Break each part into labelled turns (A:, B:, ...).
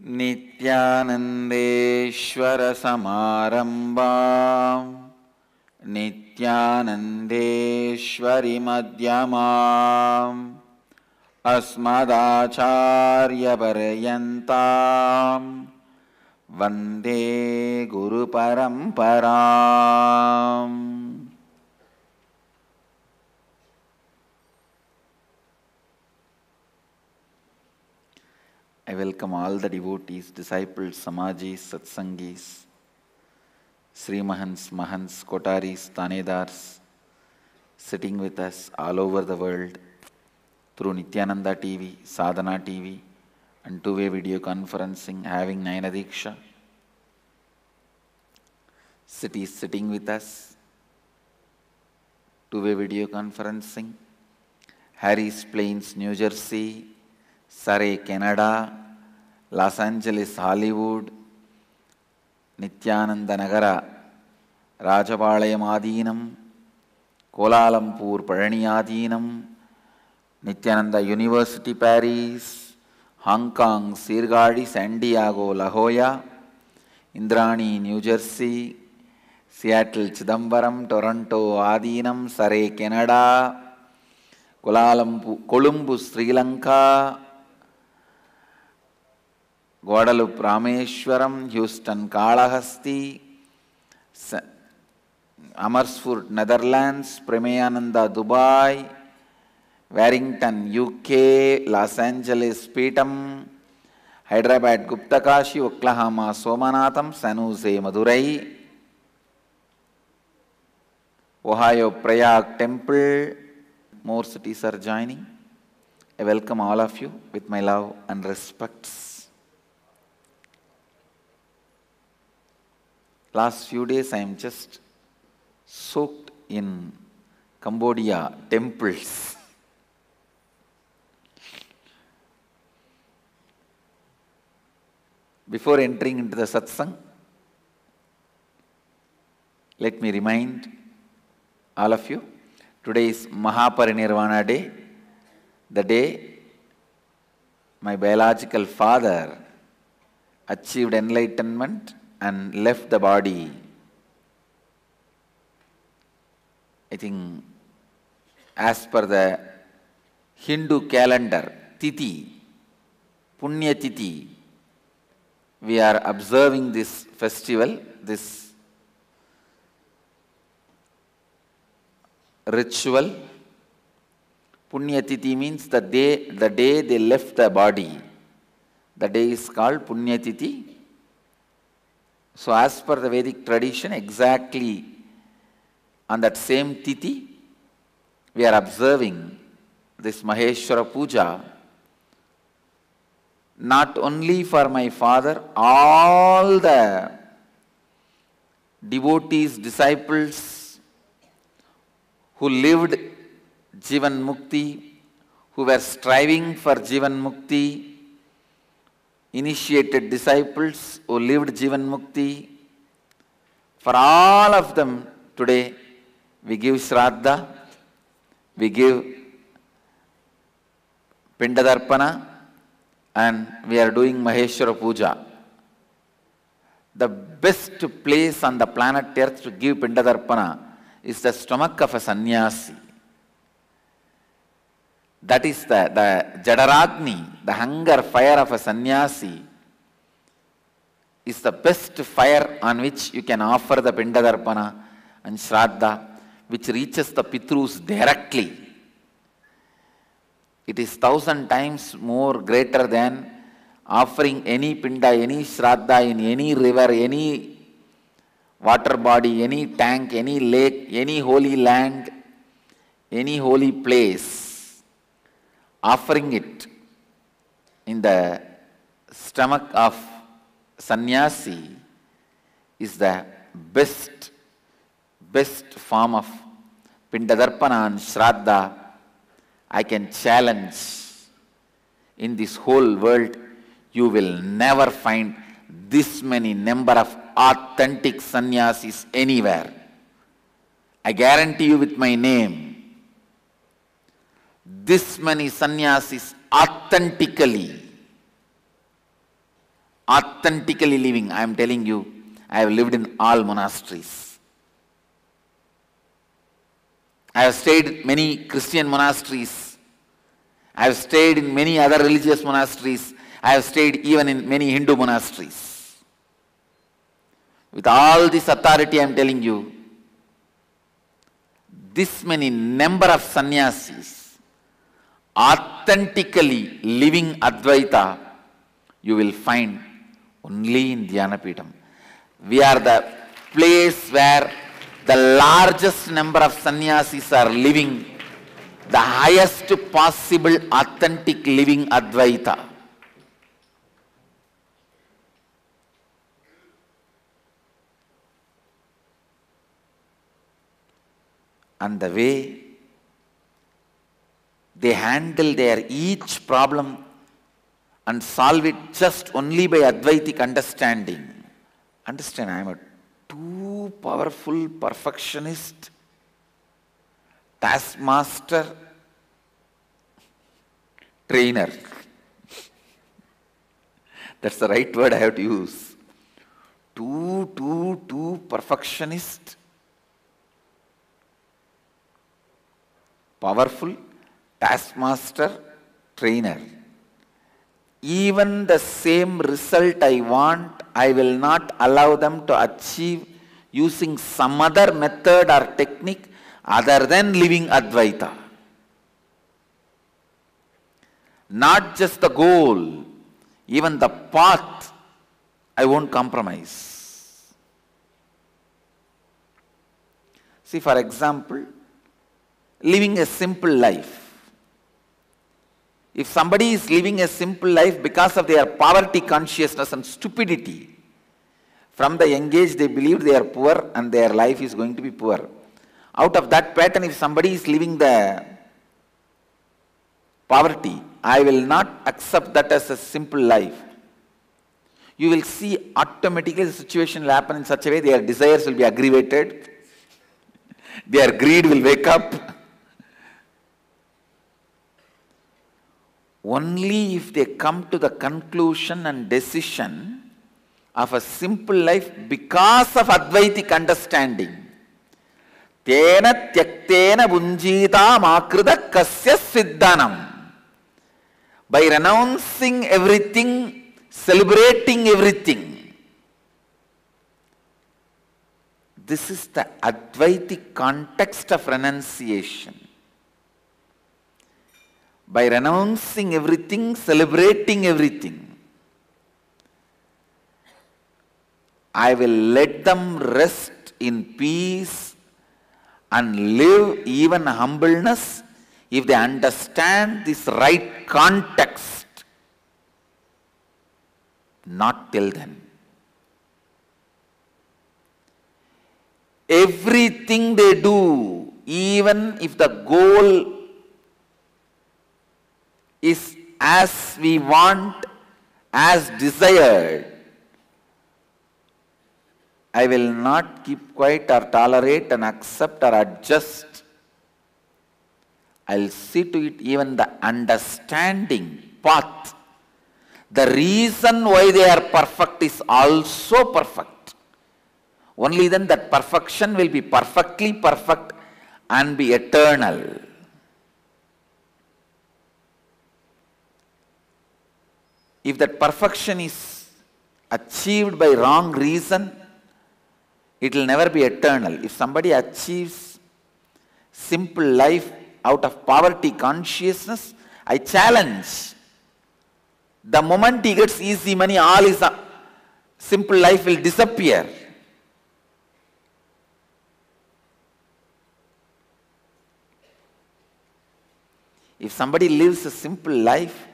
A: नित्यानन्देश्वर समारम्भां नित्यानन्देश्वरि मध्यमाम् अस्मदाचार्यपर्यन्तां वन्दे गुरुपरम्पराम्। I welcome all the devotees, disciples, samajis, satsangis, Sri Mahants, Mahants, Kotaris, Tanedars, sitting with us all over the world through Nityananda TV, Sadhana TV, and two-way video conferencing, having Nayana Diksha. Cities sitting with us, two-way video conferencing, Harris Plains, New Jersey, Surrey, Canada, Los Angeles, Hollywood, Nityananda Nagara, Rajapalayam Adinam, Kuala Lumpur, Palani Adinam, Nityananda University, Paris, Hong Kong, Sirgadi, San Diego, La Jolla, Indrani, New Jersey, Seattle, Chidambaram, Toronto, Adinam, Surrey, Canada, Kuala Lumpur, Colombo, Sri Lanka, Guadalupe, Rameshwaram, Houston, Kalahasti, Amersfoort, Netherlands, Premeyananda, Dubai, Warrington, UK, Los Angeles, Peetam, Hyderabad, Guptakashi, Oklahoma, Somanatham, San Jose, Madurai, Ohio, Prayag Temple. More cities are joining. I welcome all of you with my love and respects. Last few days I am just soaked in Cambodia temples. Before entering into the satsang, let me remind all of you, today is Mahaparinirvana Day, the day my biological father achieved enlightenment and left the body. I think as per the Hindu calendar, Tithi, Punya Tithi, we are observing this festival, this ritual. Punya Tithi means the day they left the body. The day is called Punya Tithi. So as per the Vedic tradition, exactly on that same Tithi, we are observing this Maheshwara Puja, not only for my father, all the devotees, disciples who lived Jivan Mukti, who were striving for Jivan Mukti, initiated disciples who lived Jivan Mukti. For all of them today, we give Shraddha, we give Pindadarpana, and we are doing Maheshwara Puja. The best place on the planet Earth to give Pindadarpana is the stomach of a sannyasi. That is the Jadaragni, the hunger fire of a sannyasi, is the best fire on which you can offer the Pindadarpana and Shraddha, which reaches the Pitrus directly. It is 1,000 times more greater than offering any Pinda, any Shraddha in any river, any water body, any tank, any lake, any holy land, any holy place. Offering it in the stomach of sannyasi is the best form of Pindadarpana and Shraddha. I can challenge, in this whole world, you will never find this many number of authentic sannyasis anywhere. I guarantee you with my name, this many sannyasis authentically Authentically living. I am telling you, I have lived in all monasteries. I have stayed in many Christian monasteries. I have stayed in many other religious monasteries. I have stayed even in many Hindu monasteries. With all this authority, I am telling you, this many number of sannyasis authentically living Advaita, you will find only in Dhyanapitham. We are the place where the largest number of sannyasis are living the highest possible authentic living Advaita. And the way they handle their each problem and solve it just only by Advaitic understanding. Understand, I am a too powerful perfectionist, taskmaster, trainer. That's the right word I have to use. Too perfectionist, powerful, taskmaster, trainer. Even the same result I want, I will not allow them to achieve using some other method or technique other than living Advaita. Not just the goal, even the path, I won't compromise. See, for example, living a simple life. If somebody is living a simple life because of their poverty consciousness and stupidity, from the young age they believe they are poor and their life is going to be poor. Out of that pattern, if somebody is living the poverty, I will not accept that as a simple life. You will see automatically the situation will happen in such a way their desires will be aggravated, their greed will wake up. Only if they come to the conclusion and decision of a simple life because of Advaitic understanding. Tena tyaktena bunjita makrida kasya siddhanam. By renouncing everything, celebrating everything. This is the Advaitic context of renunciation. By renouncing everything, celebrating everything, I will let them rest in peace and live even humbleness if they understand this right context. Not till then. Everything they do, even if the goal is as we want, as desired, I will not keep quiet or tolerate and accept or adjust. I will see to it even the understanding path. The reason why they are perfect is also perfect. Only then that perfection will be perfectly perfect and be eternal. If that perfection is achieved by wrong reason, it will never be eternal. If somebody achieves simple life out of poverty consciousness, I challenge. The moment he gets easy money, all his simple life will disappear. If somebody lives a simple life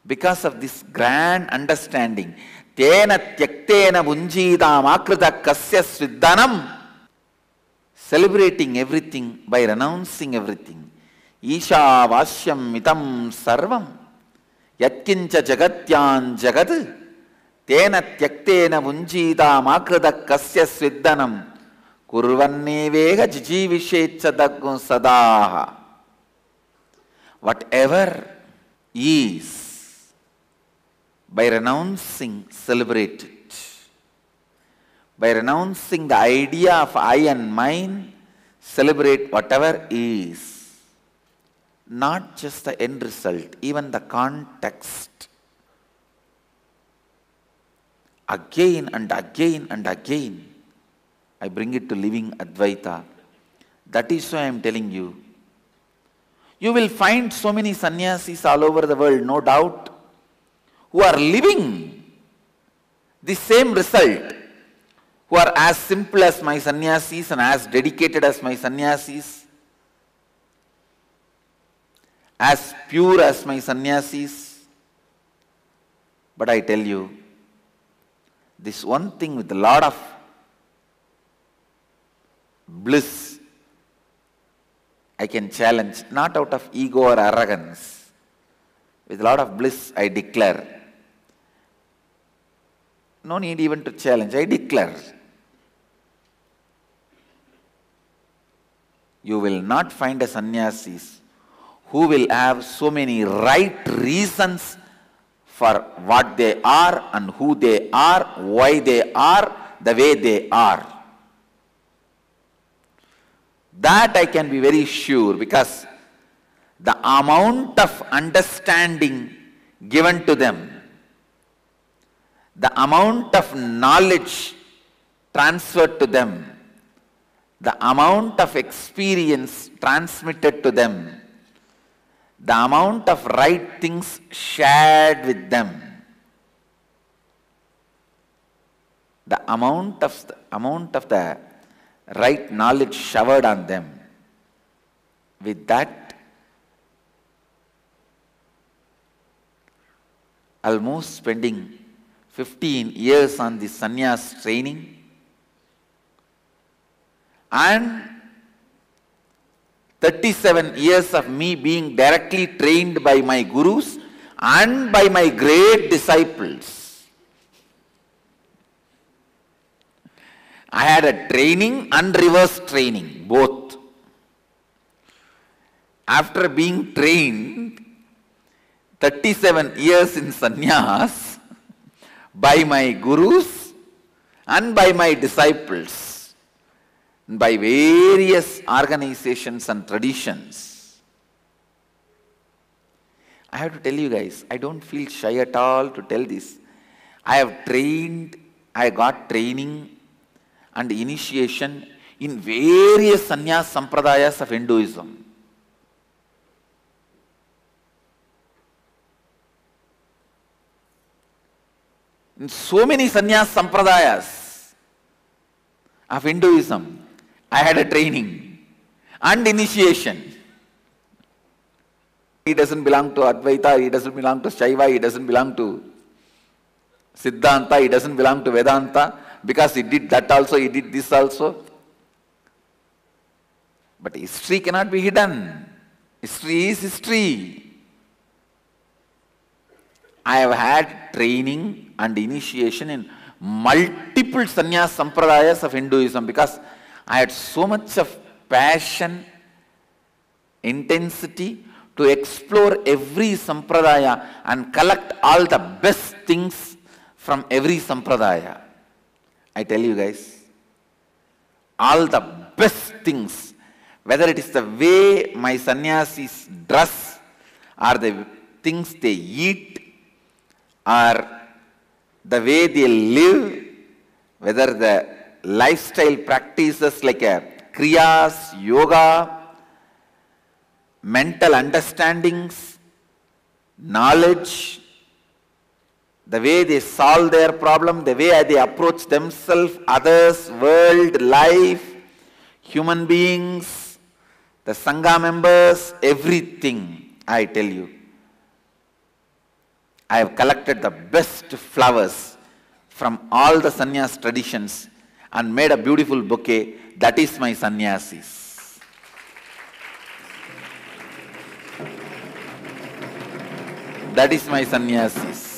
A: because of this grand understanding, Tena tyaktena bunjita makrita kasya sviddhanam, celebrating everything by renouncing everything. Isha vasyam mitam sarvam, yatkincha jagatyan jagad, tena tyaktena bunjita makrita kasya sviddhanam, kurvanne vega jijivishecha daggun sadaha. Whatever is, By renouncing, celebrate it. By renouncing the idea of I and mine, celebrate whatever is. Not just the end result, even the context. Again and again and again, I bring it to living Advaita. That is why I am telling you. You will find so many sannyasis all over the world, no doubt, who are living the same result, who are as simple as my sannyasis and as dedicated as my sannyasis, as pure as my sannyasis. But I tell you, this one thing with a lot of bliss, I can challenge, not out of ego or arrogance. With a lot of bliss, I declare. No need even to challenge, I declare. You will not find a sannyasis who will have so many right reasons for what they are and who they are, why they are, the way they are. That I can be very sure, because the amount of understanding given to them, the amount of knowledge transferred to them, the amount of experience transmitted to them, the amount of right things shared with them, the amount of the right knowledge showered on them, with that, almost spending 15 years on the sannyas training, and 37 years of me being directly trained by my gurus and by my great disciples. I had a training and reverse training, both. After being trained 37 years in sannyas by my gurus and by my disciples, by various organizations and traditions, I have to tell you guys, I don't feel shy at all to tell this. I have trained, I got training and initiation in various sannyas sampradayas of Hinduism. In so many sannyas sampradayas of Hinduism, I had a training and initiation. He doesn't belong to Advaita, he doesn't belong to Shaiva, he doesn't belong to Siddhanta, he doesn't belong to Vedanta, because he did that also, he did this also. But history cannot be hidden. History is history. I have had training and initiation in multiple sannyas sampradayas of Hinduism, because I had so much of passion, intensity to explore every sampradaya and collect all the best things from every sampradaya. I tell you guys, all the best things, whether it is the way my sannyasis dress, or the things they eat, or the way they live, whether the lifestyle practices like kriyas, yoga, mental understandings, knowledge, the way they solve their problem, the way they approach themselves, others, world, life, human beings, the Sangha members, everything, I tell you. I have collected the best flowers from all the sannyas traditions and made a beautiful bouquet. That is my sannyasis. That is my sannyasis.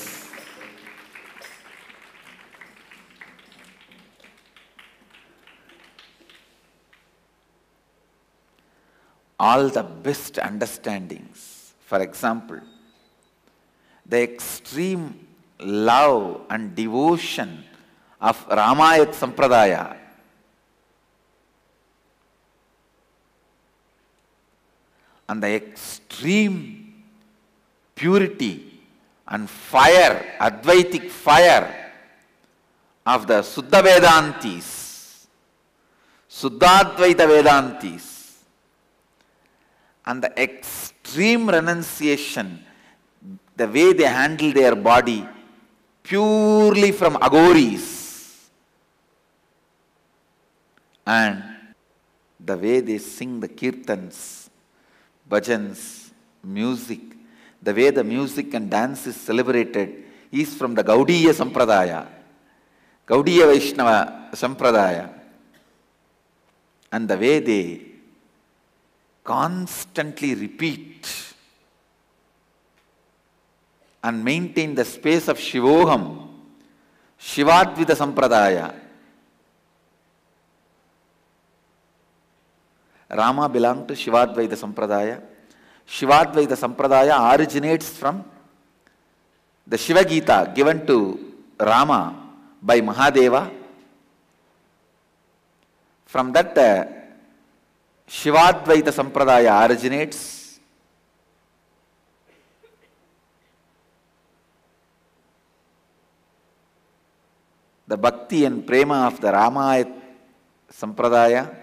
A: All the best understandings, for example, the extreme love and devotion of Ramayat Sampradaya. And the extreme purity and fire, Advaitic fire of the Suddha Vedantis, Suddhadvaita Vedantis, and the extreme renunciation, the way they handle their body purely from Aghoris, and the way they sing the kirtans, bhajans, music, the way the music and dance is celebrated is from the Gaudiya Sampradaya, Gaudiya Vaishnava Sampradaya, and the way they constantly repeat and maintain the space of Shivoham, Shivadvita Sampradaya. Rama belonged to Shivadvaita Sampradaya. Shivadvaita Sampradaya originates from the Shiva Gita given to Rama by Mahadeva. From that Shivadvaita Sampradaya originates. The Bhakti and Prema of the Ramayat Sampradaya,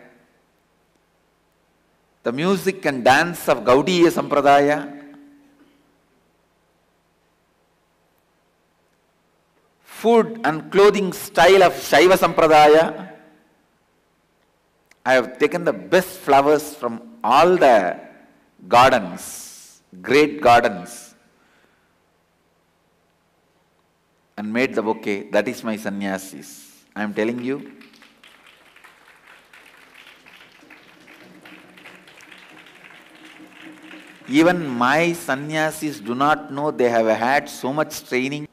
A: the music and dance of Gaudiya Sampradaya, food and clothing style of Shaiva Sampradaya. I have taken the best flowers from all the gardens, great gardens, and made the bouquet. That is my sannyasis. I am telling you. Even my sannyasis do not know they have had so much training.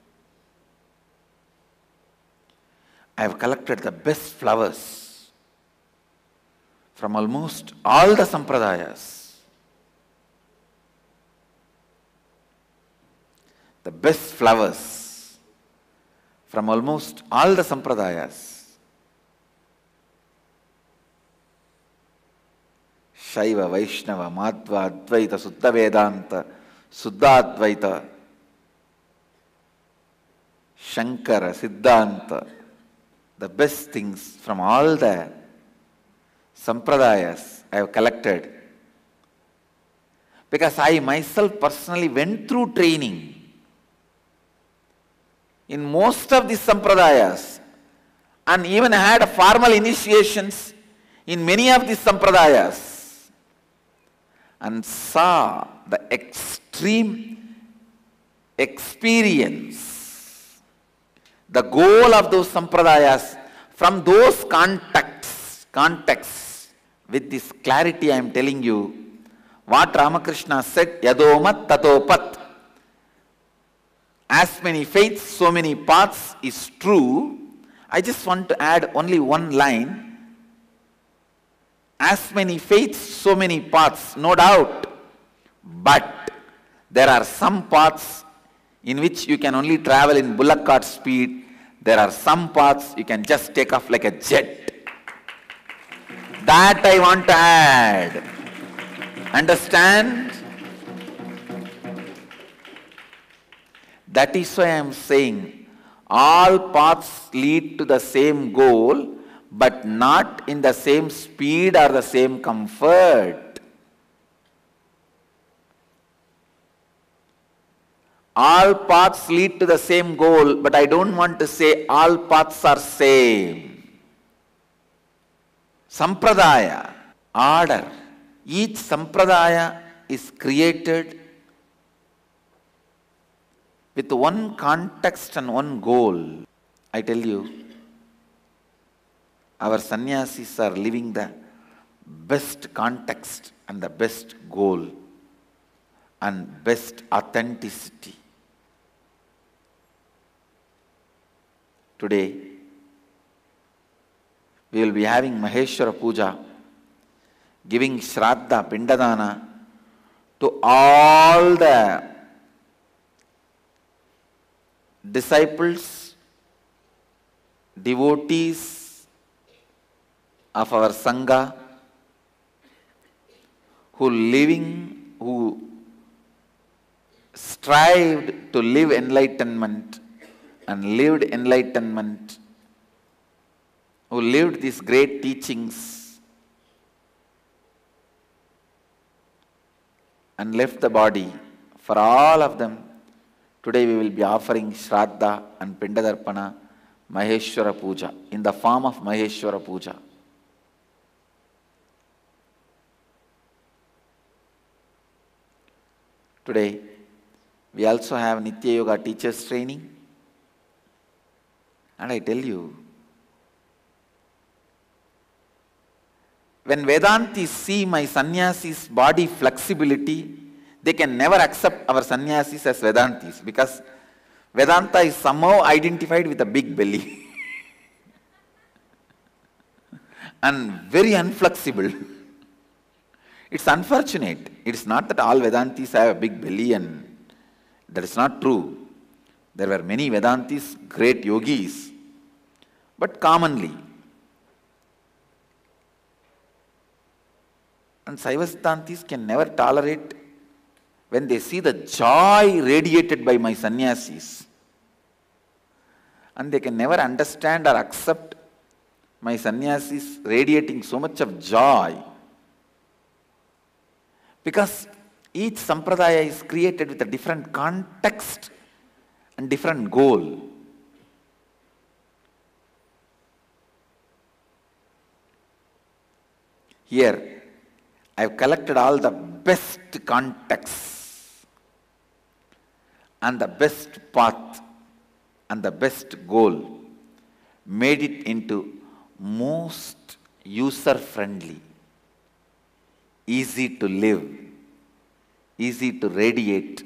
A: I have collected the best flowers from almost all the sampradayas. The best flowers from almost all the sampradayas. Shaiva, Vaishnava, Madhva, Advaita, Suddha Vedanta, Suddhadvaita, Shankara, Siddhanta. The best things from all the sampradayas I have collected, because I myself personally went through training in most of these sampradayas and even had formal initiations in many of these sampradayas and saw the extreme experience, the goal of those sampradayas from those contexts. With this clarity I am telling you what Ramakrishna said, Yadomat Tatopat. As many faiths, so many paths is true. I just want to add only one line. As many faiths, so many paths, no doubt. But there are some paths in which you can only travel in bullock cart speed. There are some paths you can just take off like a jet. That I want to add. Understand? That is why I am saying all paths lead to the same goal, but not in the same speed or the same comfort. All paths lead to the same goal, but I don't want to say all paths are same. Sampradaya, order. Each sampradaya is created with one context and one goal. I tell you, our sannyasis are living the best context and the best goal and best authenticity. Today, we will be having Maheshwara Puja, giving Shraddha, Pindadana to all the disciples, devotees of our Sangha who strived to live enlightenment and lived enlightenment, who lived these great teachings and left the body. For all of them, today we will be offering Shraddha and Pindadarpana, Maheshwara Puja, in the form of Maheshwara Puja. Today, we also have Nitya Yoga teachers training. And I tell you, when Vedantis see my sannyasis' body flexibility, they can never accept our sannyasis as Vedantis, because Vedanta is somehow identified with a big belly and very inflexible. It's unfortunate. It's not that all Vedantis have a big belly, and that is not true. There were many Vedantis, great yogis, but commonly. And Saiva Siddhantis can never tolerate when they see the joy radiated by my sannyasis. And they can never understand or accept my sannyasis radiating so much of joy. Because each sampradaya is created with a different context and different goal. Here, I have collected all the best contexts and the best path and the best goal, made it into most user-friendly, easy to live, easy to radiate,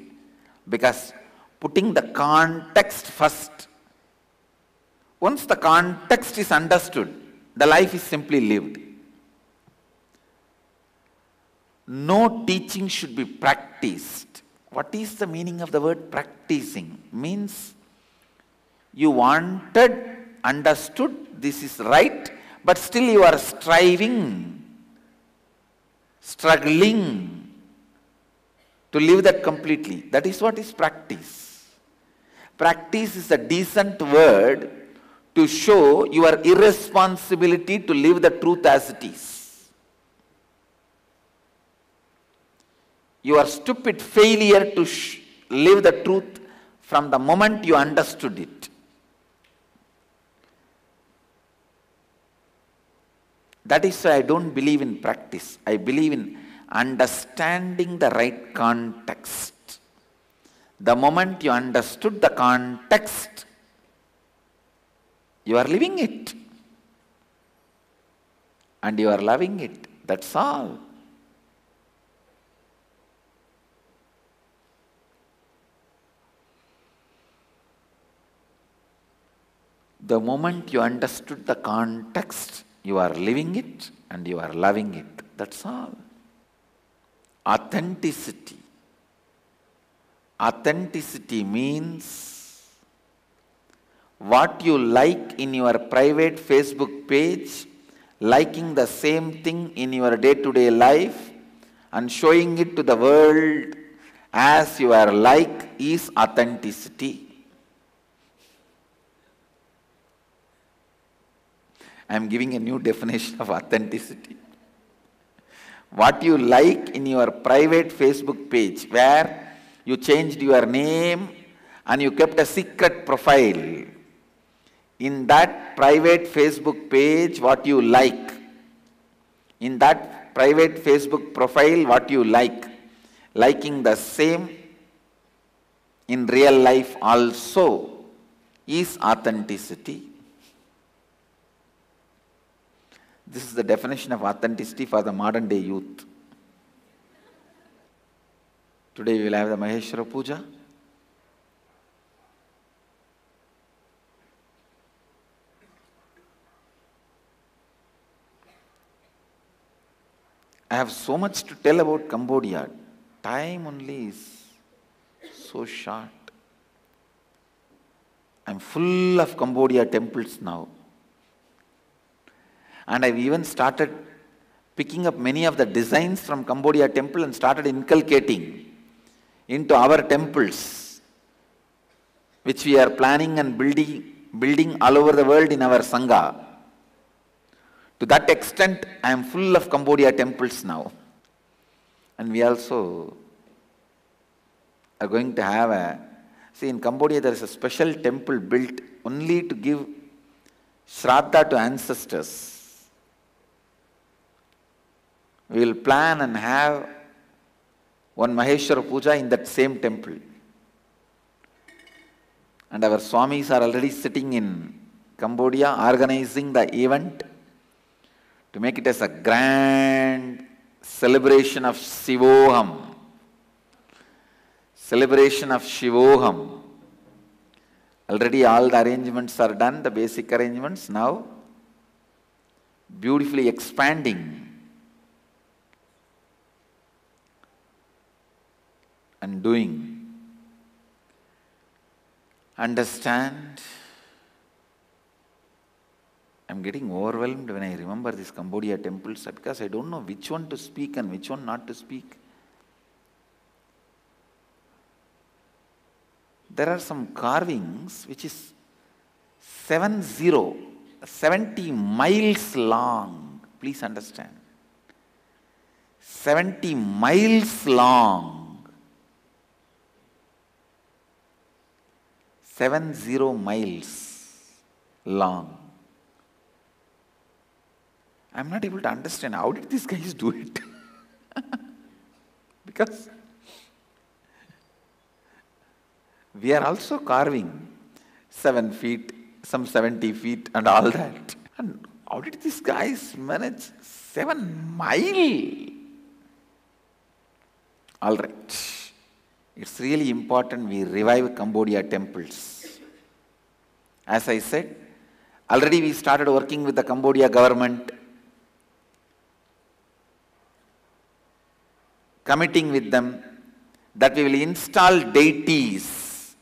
A: because putting the context first. Once the context is understood, the life is simply lived. No teaching should be practiced. What is the meaning of the word practicing? Means you wanted, understood, this is right, but still you are striving, struggling to live that completely. That is what is practice. Practice is a decent word to show your irresponsibility to live the truth as it is. Your stupid failure to live the truth from the moment you understood it. That is why I don't believe in practice. I believe in understanding the right context. The moment you understood the context, you are living it. And you are loving it. That's all. The moment you understood the context, you are living it and you are loving it. That's all. Authenticity. Authenticity means what you like in your private Facebook page, liking the same thing in your day-to-day life and showing it to the world as you are like is authenticity. I am giving a new definition of authenticity. What you like in your private Facebook page, where you changed your name and you kept a secret profile. In that private Facebook page, what you like. In that private Facebook profile, what you like. Liking the same in real life also is authenticity. This is the definition of authenticity for the modern day youth. Today we will have the Maheshwara Puja. I have so much to tell about Cambodia. Time only is so short. I'm full of Cambodia temples now. And I've even started picking up many of the designs from Cambodia temple and started inculcating into our temples, which we are planning and building all over the world in our Sangha. To that extent, I am full of Cambodia temples now. And we also are going to have see, in Cambodia there is a special temple built only to give Shraddha to ancestors. We will plan and have one Maheshwara Puja in that same temple. And our Swamis are already sitting in Cambodia organizing the event to make it as a grand celebration of Shivoham. Celebration of Shivoham. Already all the arrangements are done, the basic arrangements. Now, beautifully expanding and doing. Understand? I'm getting overwhelmed when I remember these Cambodia temples because I don't know which one to speak and which one not to speak. There are some carvings which is 70 miles long. Please understand. 70 miles long. 70 miles long. I'm not able to understand how did these guys do it. Because we are also carving 7 feet, some 70 feet and all that. And how did these guys manage 7 miles? All right. It's really important we revive Cambodia temples. As I said, already we started working with the Cambodia government, committing with them that we will install deities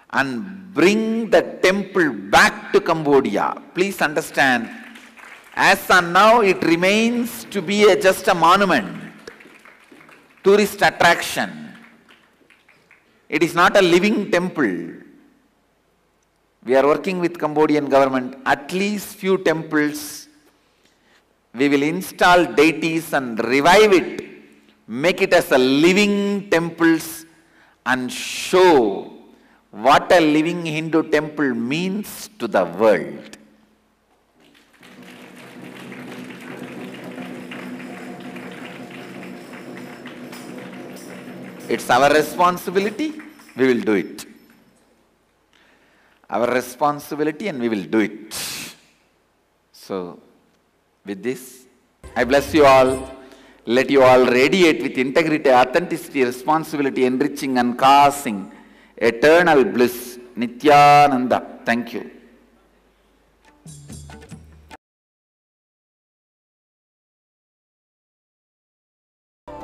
A: and bring the temple back to Cambodia. Please understand, as on now it remains to be just a monument, tourist attraction. It is not a living temple. We are working with Cambodian government, at least few temples, we will install deities and revive it, make it as a living temples and show what a living Hindu temple means to the world. It's our responsibility, we will do it. Our responsibility and we will do it. So, with this, I bless you all. Let you all radiate with integrity, authenticity, responsibility, enriching and causing eternal bliss. Nityananda. Thank you.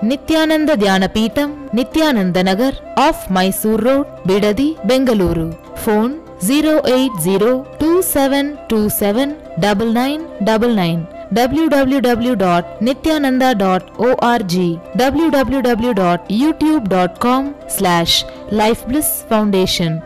B: Nityananda Dhyanapitham, Nityananda Nagar, off Mysore Road, Bidadi, Bengaluru. Phone 08027279999. www.nityananda.org. www.youtube.com/Life Bliss Foundation.